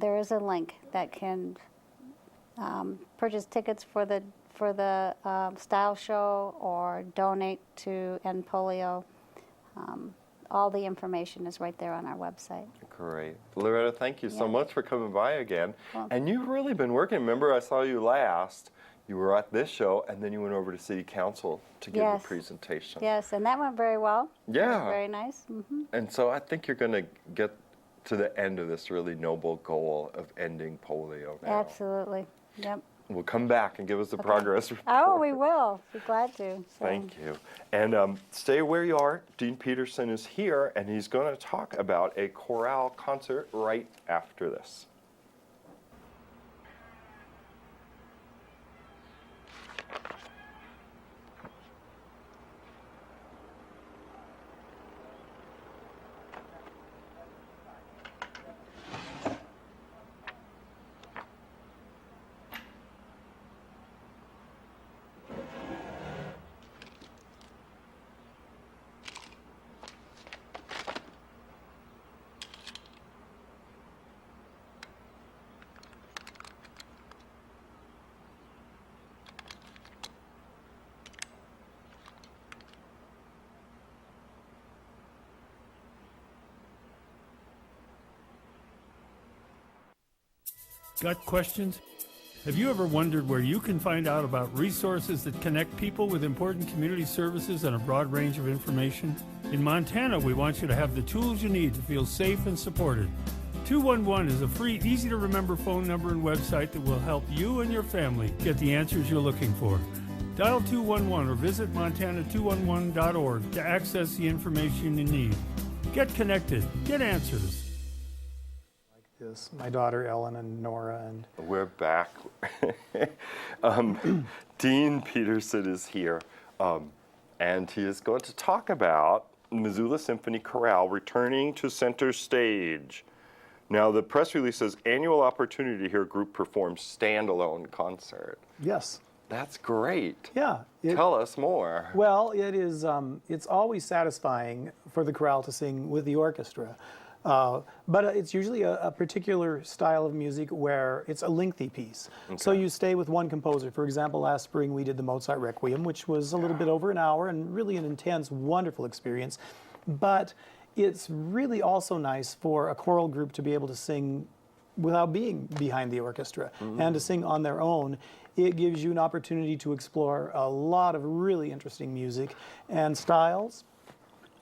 there is a link that can purchase tickets for the style show or donate to End Polio. All the information is right there on our website.
Great. Lauretta, thank you so
Yeah.
much for coming by again.
Well-
And you've really been working. Remember, I saw you last. You were at this show, and then you went over to City Council to give
Yes.
a presentation.
Yes, and that went very well.
Yeah.
Very nice. Hmm.
And so I think you're going to get to the end of this really noble goal of ending polio now.
Absolutely. Yep.
We'll come back and give us the progress report.
Oh, we will. Be glad to. So.
Thank you. And stay where you are. Dean Peterson is here, and he's going to talk about a chorale concert right after this.
Got questions? Have you ever wondered where you can find out about resources that connect people with important community services and a broad range of information? In Montana, we want you to have the tools you need to feel safe and supported. 211 is a free, easy-to-remember phone number and website that will help you and your family get the answers you're looking for. Dial 211 or visit montana211.org to access the information you need. Get connected. Get answers.
My daughter Ellen and Nora and
We're back. Dean Peterson is here, and he is going to talk about Missoula Symphony Chorale returning to center stage. Now, the press release says annual opportunity to hear a group perform standalone concert.
yes.
That's great.
Yeah.
Tell us more.
Well, it is. It's always satisfying for the chorale to sing with the orchestra. But it's usually a particular style of music where it's a lengthy piece. So you stay with one composer. For example, last spring we did the Mozart Requiem, which was a little bit over an hour and really an intense, wonderful experience. But it's really also nice for a choral group to be able to sing without being behind the orchestra and to sing on their own. It gives you an opportunity to explore a lot of really interesting music and styles.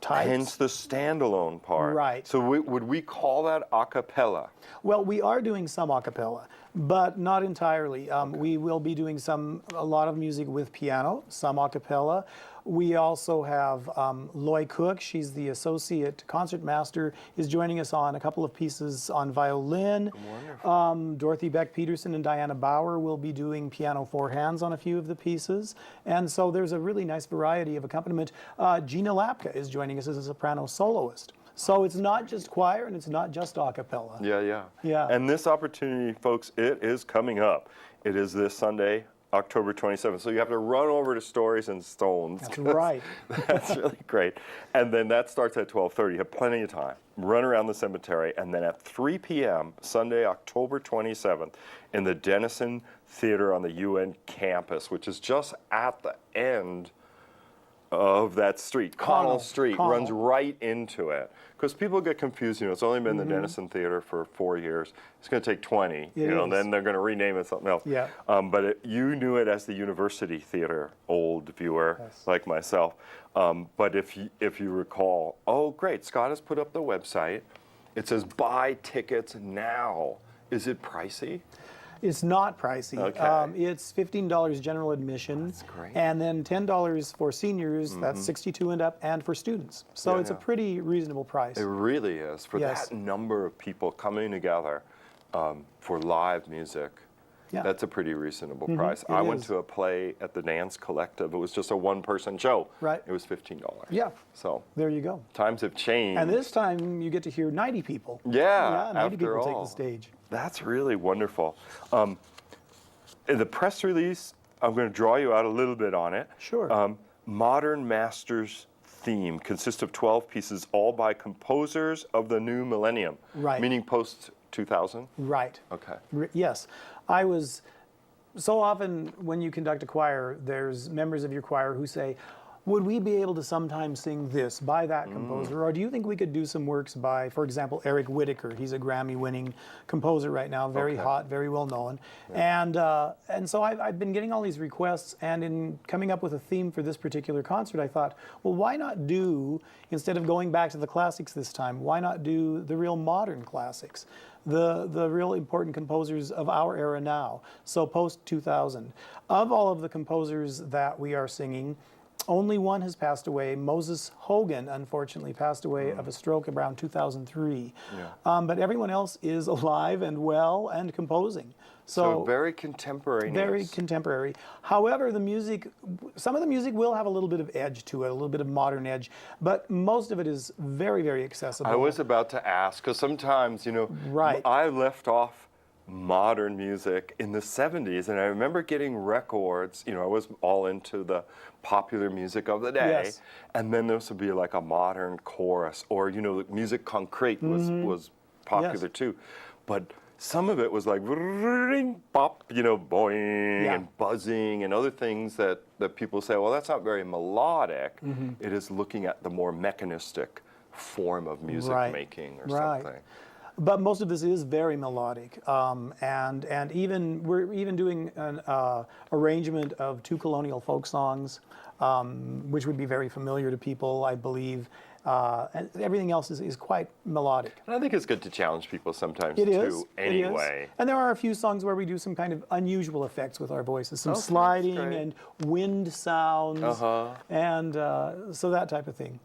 Types.
Hence the standalone part.
Right.
So would we call that a cappella?
Well, we are doing some a cappella, but not entirely. We will be doing a lot of music with piano, some a cappella. We also have Loy Cook, she's the associate concertmaster, is joining us on a couple of pieces on violin.
Wonderful.
Dorothy Beck Peterson and Diana Bauer will be doing piano four hands on a few of the pieces. And so there's a really nice variety of accompaniment. Gina Lapka is joining us as a soprano soloist. So it's not just choir and it's not just a cappella.
Yeah. And this opportunity, folks, it is coming up. It is this Sunday, October 27th. So you have to run over to Stories and Stones.
That's right.
That's really great. And then that starts at 12:30. You have plenty of time. Run around the cemetery. And then at 3 p.m., Sunday, October 27th, in the Denison Theater on the UN campus, which is just at the end of that street. Connell Street runs right into it. Because people get confused, it's only been the Denison Theater for 4 years. It's going to take 20, and then they're going to rename it something else.
Yeah.
But you knew it as the University Theater, old viewer like myself. But if you recall, oh great, Scott has put up the website. It says buy tickets now. Is it pricey?
It's not pricey.
Okay.
It's $15 general admission.
That's great.
And then $10 for seniors, that's 62 and up, and for students. So it's a pretty reasonable price.
It really is. For
Yes.
that number of people coming together for live music, that's a pretty reasonable price. I went to a play at the Dance Collective. It was just a one-person show.
Right.
It was $15.
Yeah.
So
there you go.
Times have changed.
And this time you get to hear 90 people.
Yeah,
90 people
after
take
all.
the stage.
That's really wonderful. In the press release, I'm going to draw you out a little bit on it.
Sure.
Modern Masters theme consists of 12 pieces, all by composers of the new millennium.
Right.
Meaning post-2000?
Right.
Okay.
Yes. I was so often when you conduct a choir, there's members of your choir who say, would we be able to sometimes sing this by that composer? Or do you think we could do some works by, for example, Eric Whitacre? He's a Grammy-winning composer right now, very hot, very well known. Yeah. And so I've been getting all these requests, and in coming up with a theme for this particular concert, I thought, well, why not do, instead of going back to the classics this time, why not do the real modern classics? The real important composers of our era now, so post-2000. Of all of the composers that we are singing, only one has passed away. Moses Hogan, unfortunately, passed away of a stroke around 2003. Yeah. But everyone else is alive and well and composing.
So very contemporary.
Very contemporary. However, the music, some of the music will have a little bit of edge to it, a little bit of modern edge, but most of it is very, very accessible.
I was about to ask, because sometimes, you know, I left off modern music in the 70s, and I remember getting records, you know, I was all into the popular music of the day, and then this would be like a modern chorus, or, you know, music concrete was popular too, but some of it was like pop, you know, boing and buzzing and other things that people say, well, that's not very melodic. It is looking at the more mechanistic form of music making or something.
But most of this is very melodic, and even we're even doing an arrangement of 2 colonial folk songs, which would be very familiar to people, I believe. And everything else is quite melodic.
And I think it's good to challenge people sometimes
it
too.
Is.
Anyway,
it is. And there are a few songs where we do some kind of unusual effects with our voices, some sliding and wind sounds, and so that type of thing.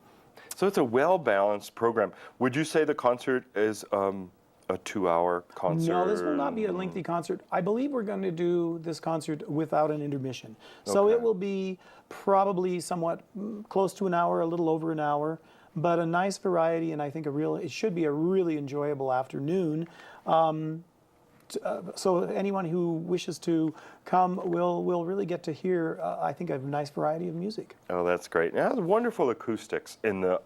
So it's a well-balanced program. Would you say the concert is a 2-hour concert?
No, this will not be a lengthy concert. I believe we're going to do this concert without an intermission. So it will be probably somewhat close to an hour, a little over an hour, but a nice variety, and I think it should be a really enjoyable afternoon. So anyone who wishes to come will really get to hear, I think, a nice variety of music.
Oh, that's great. Now, there's wonderful acoustics in the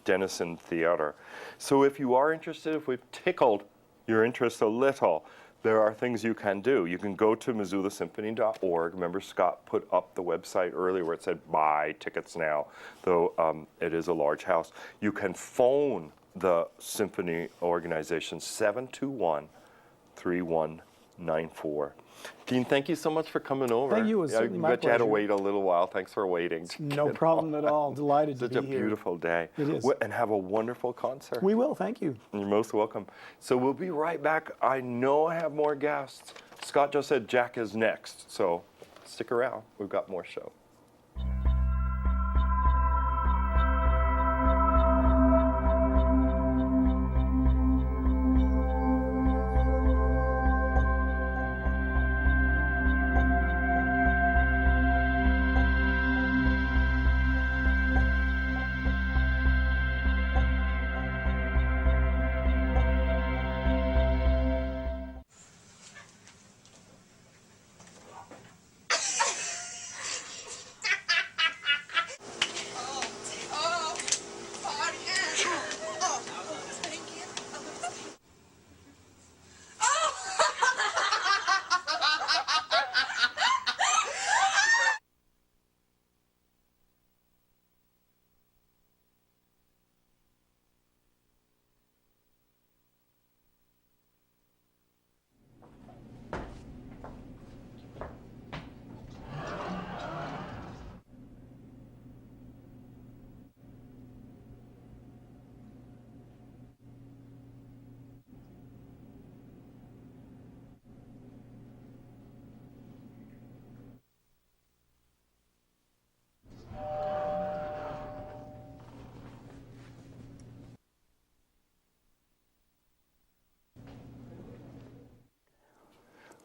Denison Theater. So if you are interested, if we've tickled your interest a little, there are things you can do. You can go to MissoulaSymphony.org. Remember, Scott put up the website earlier where it said buy tickets now, though it is a large house. You can phone the Symphony organization, 721-3194. Dean, thank you so much for coming over.
Thank you. It was certainly my
pleasure. I bet you had to
pleasure.
wait a little while. Thanks for waiting.
No problem at all. Delighted to be here.
Such a beautiful day.
It is.
And have a wonderful concert.
We will. Thank you.
You're most welcome. So we'll be right back. I know I have more guests. Scott just said Jack is next, so stick around. We've got more show.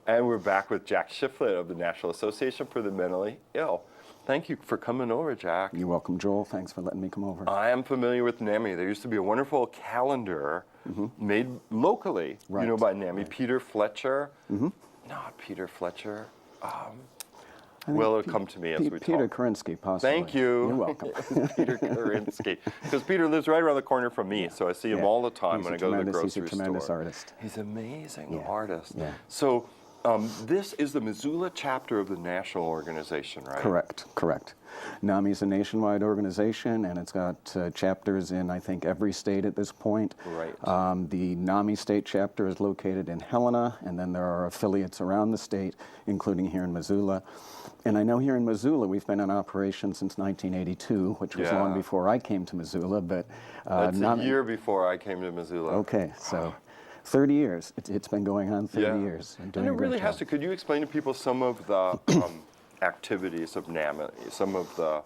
And we're back with Jack Shiftlet of the National Association for the Mentally Ill. Thank you for coming over, Jack.
You're welcome, Joel. Thanks for letting me come over.
I am familiar with N.A.M.I. There used to be a wonderful calendar made locally, you know, by N.A.M.I. Peter Fletcher. Not Peter Fletcher. Well, it'll come to me as we talk.
Peter Karinsky, possibly.
Thank you.
You're welcome.
Peter Karinsky. Because Peter lives right around the corner from me, so I see him all the time when I go to the grocery store.
He's a tremendous artist.
He's an amazing artist.
Yeah.
So This is the Missoula chapter of the national organization, right?
Correct, correct. N.A.M.I is a nationwide organization, and it's got chapters in, I think, every state at this point.
Right.
The N.A.M.I state chapter is located in Helena, and then there are affiliates around the state, including here in Missoula. And I know here in Missoula, we've been in operation since 1982, which was long before I came to Missoula, but...
That's a year before I came to Missoula.
Okay, so 30 years. It's been going on 30 years.
And it really has to. Could you explain to people some of the activities of N.A.M.I, some of the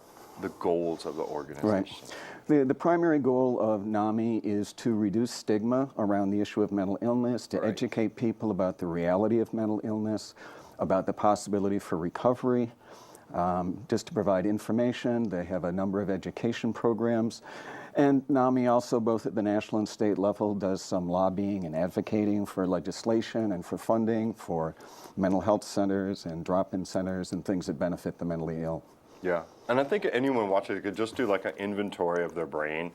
goals of the organization?
Right. The primary goal of N.A.M.I is to reduce stigma around the issue of mental illness, to educate people about the reality of mental illness, about the possibility for recovery, just to provide information. They have a number of education programs. And N.A.M.I also, both at the national and state level, does some lobbying and advocating for legislation and for funding for mental health centers and drop-in centers and things that benefit the mentally ill.
Yeah, and I think anyone watching it could just do like an inventory of their brain,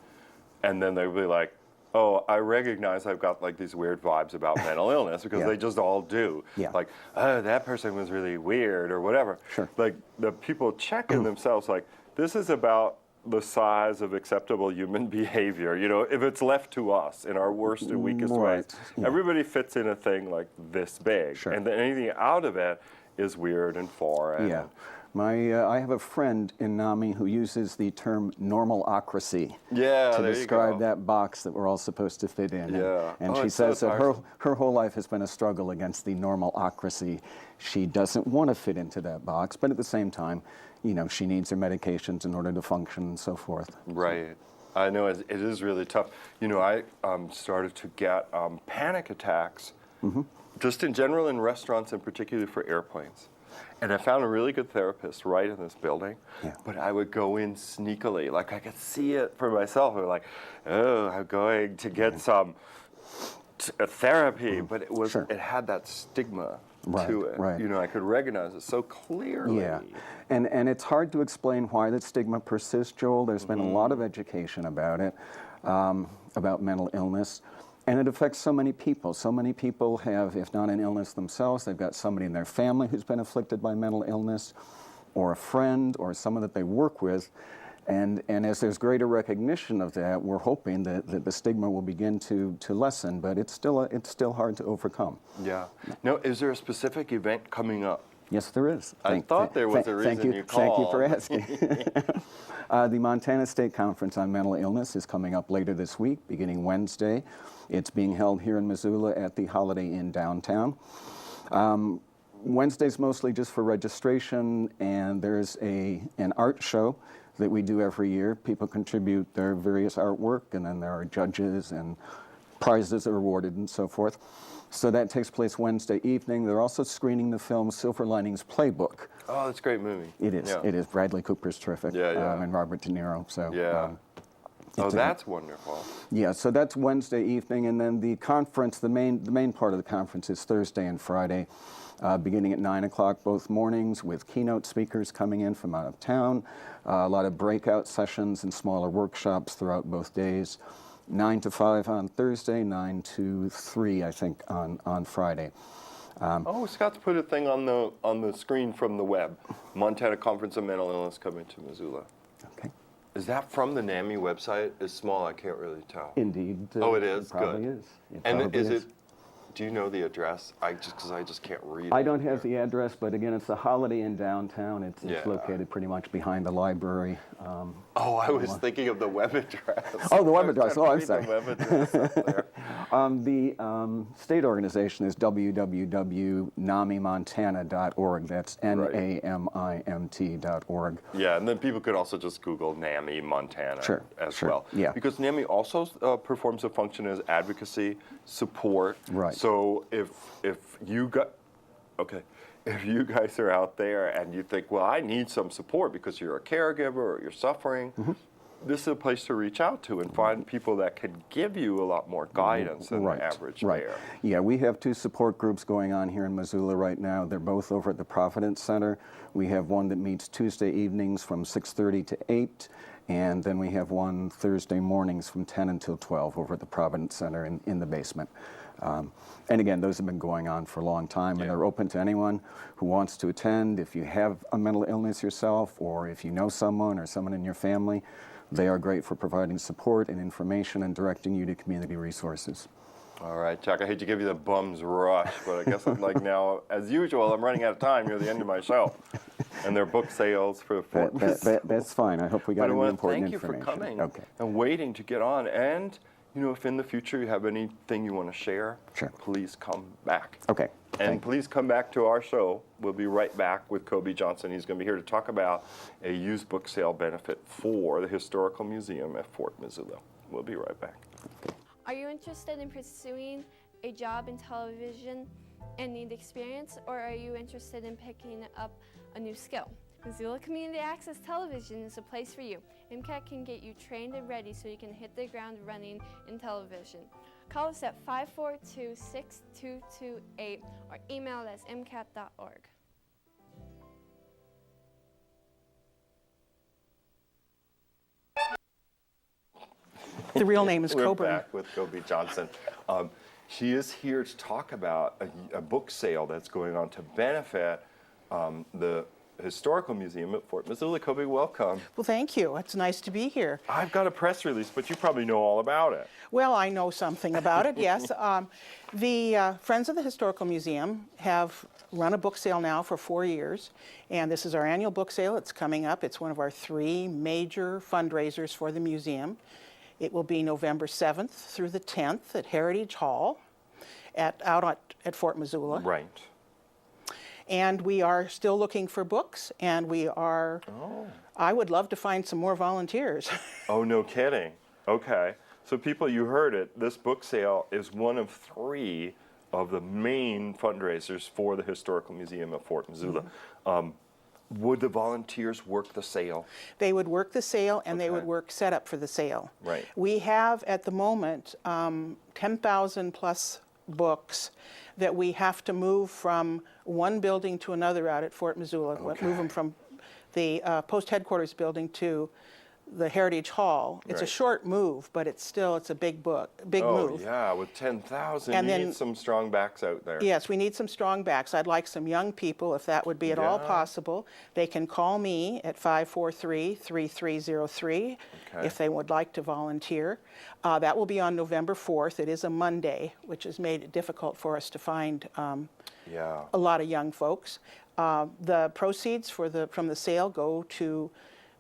and then they'd be like, oh, I recognize I've got like these weird vibes about mental illness, because they just all do. Like, oh, that person was really weird or whatever. Like, the people check in themselves, like, this is about the size of acceptable human behavior, you know, if it's left to us in our worst and weakest ways. Everybody fits in a thing like this big, and then anything out of it is weird and foreign.
I have a friend in N.A.M.I who uses the term normalocracy to describe that box that we're all supposed to fit in. And she says that her whole life has been a struggle against the normalocracy. She doesn't want to fit into that box, but at the same time, you know, she needs her medications in order to function and so forth.
Right. I know it is really tough. You know, I started to get panic attacks, just in general in restaurants and particularly for airplanes. And I found a really good therapist right in this building, but I would go in sneakily. Like, I could see it for myself. I'm like, oh, I'm going to get some therapy, but it had that stigma to it. You know, I could recognize it so clearly.
And it's hard to explain why that stigma persists, Joel. There's been a lot of education about it, about mental illness. And it affects so many people. So many people have, if not an illness themselves, they've got somebody in their family who's been afflicted by mental illness, or a friend, or someone that they work with. And as there's greater recognition of that, we're hoping that the stigma will begin to lessen, but it's still hard to overcome.
Yeah. Now, is there a specific event coming up?
Yes, there is.
I thought there was a reason you called.
Thank you for asking. The Montana State Conference on Mental Illness is coming up later this week, beginning Wednesday. It's being held here in Missoula at the Holiday Inn downtown. Wednesday's mostly just for registration, and there's an art show that we do every year. People contribute their various artwork, and then there are judges and prizes are awarded and so forth. So that takes place Wednesday evening. They're also screening the film Silver Linings Playbook.
Oh, that's a great movie.
It is. It is. Bradley Cooper's terrific. And Robert De Niro. So.
Oh, that's wonderful.
Yeah, so that's Wednesday evening, and then the conference, the main part of the conference is Thursday and Friday, beginning at 9 o'clock both mornings, with keynote speakers coming in from out of town, a lot of breakout sessions and smaller workshops throughout both days. 9 to 5 on Thursday, 9 to 3, I think, on Friday.
Scott's put a thing on the screen from the web. Montana Conference on Mental Illness coming to Missoula.
Okay.
Is that from the N.A.M.I website? It's small, I can't really tell.
Indeed.
Oh, it is?
It probably
Good.
Is. It
and
probably
is
is.
it, do you know the address? Because I just can't read it.
I don't have the address, but again, it's the Holiday Inn downtown. It's located pretty much behind the library.
I was thinking of the web address.
Oh, the web address. Oh, I'm sorry.
The web address up there.
The state organization is www.namiMontana.org. That's NAMIMT.org.
Yeah, and then people could also just Google N.A.M.I Montana as well.
Yeah.
Because N.A.M.I also performs a function as advocacy, support.
Right.
So if you guys are out there and you think, well, I need some support because you're a caregiver or you're suffering, this is a place to reach out to and find people that can give you a lot more guidance than the average bear.
Yeah, we have 2 support groups going on here in Missoula right now. They're both over at the Providence Center. We have one that meets Tuesday evenings from 6:30 to 8, And then we have one Thursday mornings from 10 until 12 over at the Providence Center in the basement. And again, those have been going on for a long time, and they're open to anyone who wants to attend. If you have a mental illness yourself, or if you know someone or someone in your family, they are great for providing support and information and directing you to community resources.
All right, Jack, I hate to give you the bum's rush, but I guess I'm like now, as usual, I'm running out of time near the end of my show. And their book sales for Fort Missoula.
That's fine. I hope we got any important
thank
information.
you for coming and waiting to get on. And, you know, if in the future you have anything you want to share, please come back.
Okay.
And please come back to our show. We'll be right back with Coby Johnson. He's going to be here to talk about a used book sale benefit for the Historical Museum at Fort Missoula. We'll be right back.
Are you interested in pursuing a job in television and need experience, or are you interested in picking up a new skill? Missoula Community Access Television is a place for you. MCAT can get you trained and ready so you can hit the ground running in television. Call us at 542-6228 or email us at mcat.org.
The real name is
We're
Coby.
back with Coby Johnson. She is here to talk about a book sale that's going on to benefit the Historical Museum at Fort Missoula. Coby, welcome.
Well, thank you. It's nice to be here.
I've got a press release, but you probably know all about it.
Well, I know something about it, yes. The Friends of the Historical Museum have run a book sale now for 4 years, and this is our annual book sale. It's coming up. It's one of our 3 major fundraisers for the museum. It will be November 7th through the 10th at Heritage Hall out at Fort Missoula.
Right.
And we are still looking for books, and we are, I would love to find some more volunteers.
Oh, no kidding. Okay. So people, you heard it. This book sale is one of 3 of the main fundraisers for the Historical Museum at Fort Missoula. Would the volunteers work the sale?
They would work the sale, and they would work setup for the sale.
Right.
We have, at the moment, 10,000 plus books that we have to move from one building to another out at Fort Missoula. Move them from the post headquarters building to the Heritage Hall. It's a short move, but it's a big move.
Oh, yeah, with 10,000, you need some strong backs out there.
Yes, we need some strong backs. I'd like some young people, if that would be at all possible. They can call me at 543-3303 if they would like to volunteer. That will be on November 4th. It is a Monday, which has made it difficult for us to find a lot of young folks. The proceeds from the sale go to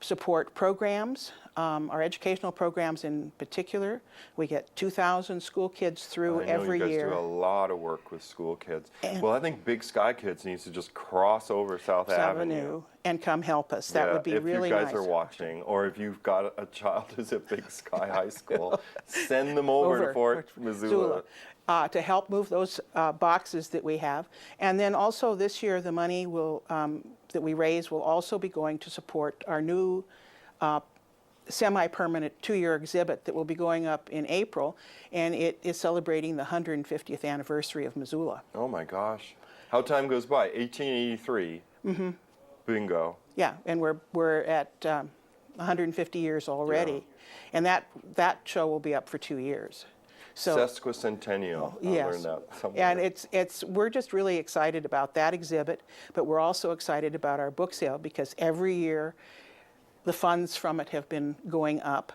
support programs, our educational programs in particular. We get 2,000 school kids through every year.
You guys do a lot of work with school kids. Well, I think Big Sky Kids needs to just cross over South Avenue
and come help us. That would be really nice.
If you guys are watching, or if you've got a child who's at Big Sky High School, send them over to Fort Missoula.
To help move those boxes that we have. And then also this year, the money that we raise will also be going to support our new semi-permanent 2-year exhibit that will be going up in April, and it is celebrating the 150th anniversary of Missoula.
Oh my gosh. How time goes by, 1883. Bingo.
Yeah, and we're at 150 years already. And that show will be up for 2 years. So,
Sesquicentennial. I learned that somewhere.
And we're just really excited about that exhibit, but we're also excited about our book sale because every year the funds from it have been going up.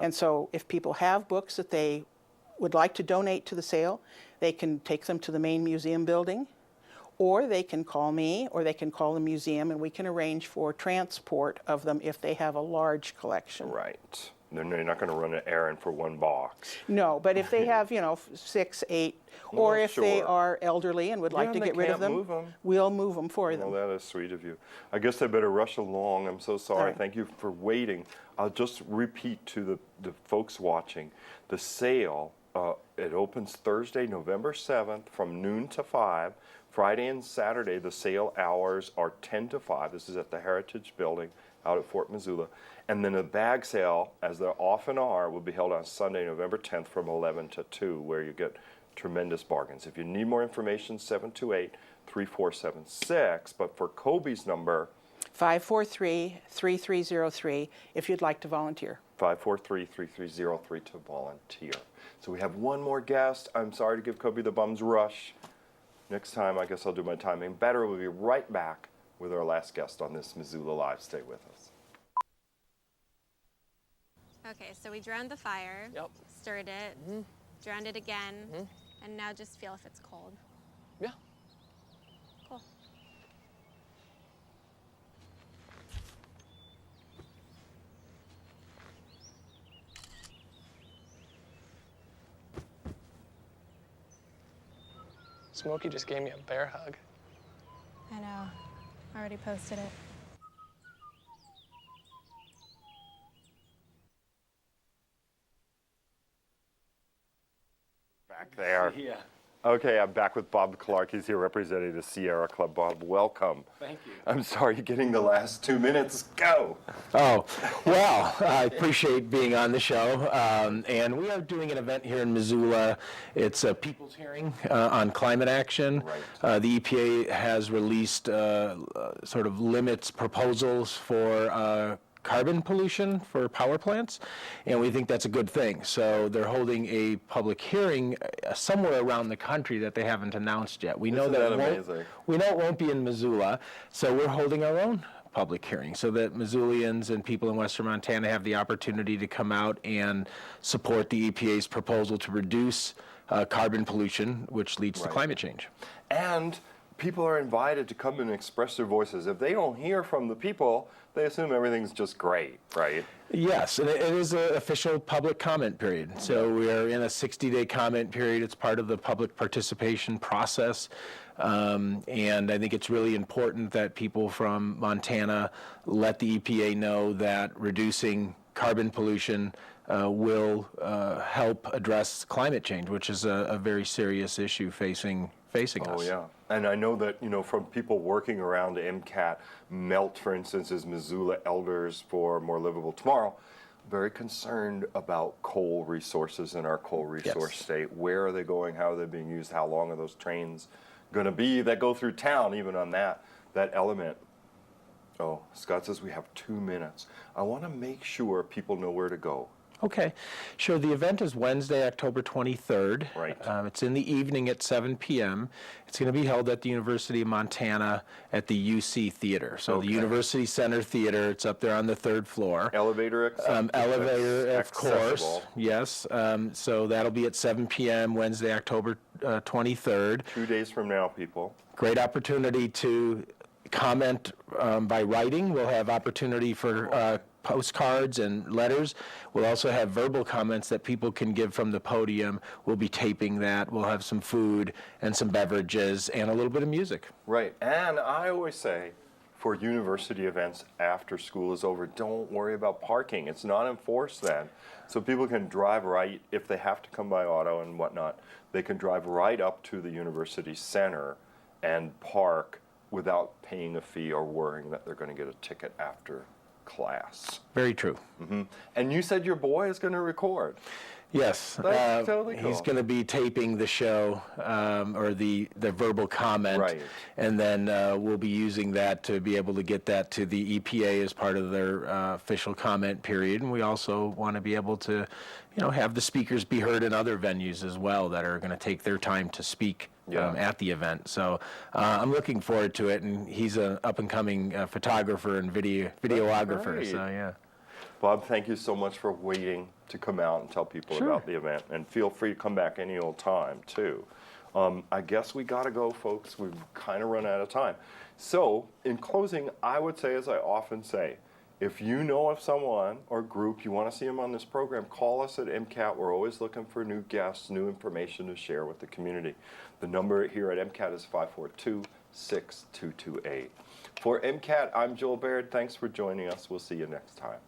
And so if people have books that they would like to donate to the sale, they can take them to the main museum building, or they can call me, or they can call the museum, and we can arrange for transport of them if they have a large collection.
Right. They're not going to run an errand for one box.
No, but if they have, 6, 8, or if they are elderly and would like to get rid of them, we'll move them for them.
Well, that is sweet of you. I guess I better rush along. I'm so sorry. Thank you for waiting. I'll just repeat to the folks watching. The sale, it opens Thursday, November 7th from noon to 5. Friday and Saturday, the sale hours are 10 to 5. This is at the Heritage Building out at Fort Missoula. And then a bag sale, as there often are, will be held on Sunday, November 10th from 11 to 2, where you get tremendous bargains. If you need more information, 728-3476. But for Coby's number,
543-3303 if you'd like to volunteer.
543-3303 to volunteer. So we have one more guest. I'm sorry to give Coby the bum's rush. Next time, I guess I'll do my timing better. We'll be right back with our last guest on this Missoula Live. Stay with us.
Okay, so we drowned the fire, stirred it, drowned it again, and now just feel if it's cold.
Yeah.
Cool.
Smokey just gave me a bear hug.
I know. I already posted it.
Back there.
Yeah.
Okay, I'm back with Bob Clark. He's here representing the Sierra Club. Bob, welcome.
Thank you.
I'm sorry you're getting the last 2 minutes. Go.
Oh, well, I appreciate being on the show. And we are doing an event here in Missoula. It's a people's hearing on climate action.
Right.
The EPA has released sort of limits proposals for carbon pollution for power plants, and we think that's a good thing. So they're holding a public hearing somewhere around the country that they haven't announced yet. We know that
amazing?
We know it won't be in Missoula, so we're holding our own public hearing so that Missoulians and people in western Montana have the opportunity to come out and support the EPA's proposal to reduce carbon pollution, which leads to climate change.
And people are invited to come and express their voices. If they don't hear from the people, they assume everything's just great, right?
Yes, and it is an official public comment period. So we are in a 60-day comment period. It's part of the public participation process. And I think it's really important that people from Montana let the EPA know that reducing carbon pollution will help address climate change, which is a very serious issue facing us.
Oh, yeah. And I know that, from people working around MCAT, MELT, for instance, is Missoula Elders for More Livable Tomorrow, very concerned about coal resources in our coal resource state. Where are they going? How are they being used? How long are those trains going to be that go through town, even on that element? Oh, Scott says we have 2 minutes. I want to make sure people know where to go.
Okay, sure. The event is Wednesday, October 23rd.
Right.
It's in the evening at 7 p.m. It's going to be held at the University of Montana at the UC Theater. So the University Center Theater, it's up there on the 3rd floor.
Elevator
Elevator, of
accessible.
course. Yes. So that'll be at 7 p.m. Wednesday, October 23rd.
2 days from now, people.
Great opportunity to comment by writing. We'll have opportunity for postcards and letters. We'll also have verbal comments that people can give from the podium. We'll be taping that. We'll have some food and some beverages and a little bit of music.
Right. And I always say, for university events after school is over, don't worry about parking. It's not enforced then. So people can drive right, if they have to come by auto and whatnot, they can drive right up to the university center and park without paying a fee or worrying that they're going to get a ticket after class.
Very true.
Mm-hmm. And you said your boy is going to record.
Yes,
That's totally cool.
He's going to be taping the show or the verbal comment,
Right.
And then we'll be using that to be able to get that to the EPA as part of their official comment period. And we also want to be able to, have the speakers be heard in other venues as well that are going to take their time to speak at the event. So I'm looking forward to it, and he's an up-and-coming photographer and videographer.
Right.
So yeah.
Bob, thank you so much for waiting to come out and tell people about the event. And feel free to come back any old time, too. I guess we got to go, folks. We've kind of run out of time. So, in closing, I would say, as I often say, if you know of someone or group you want to see them on this program, call us at MCAT. We're always looking for new guests, new information to share with the community. The number here at MCAT is 542-6228. For MCAT, I'm Joel Baird. Thanks for joining us. We'll see you next time.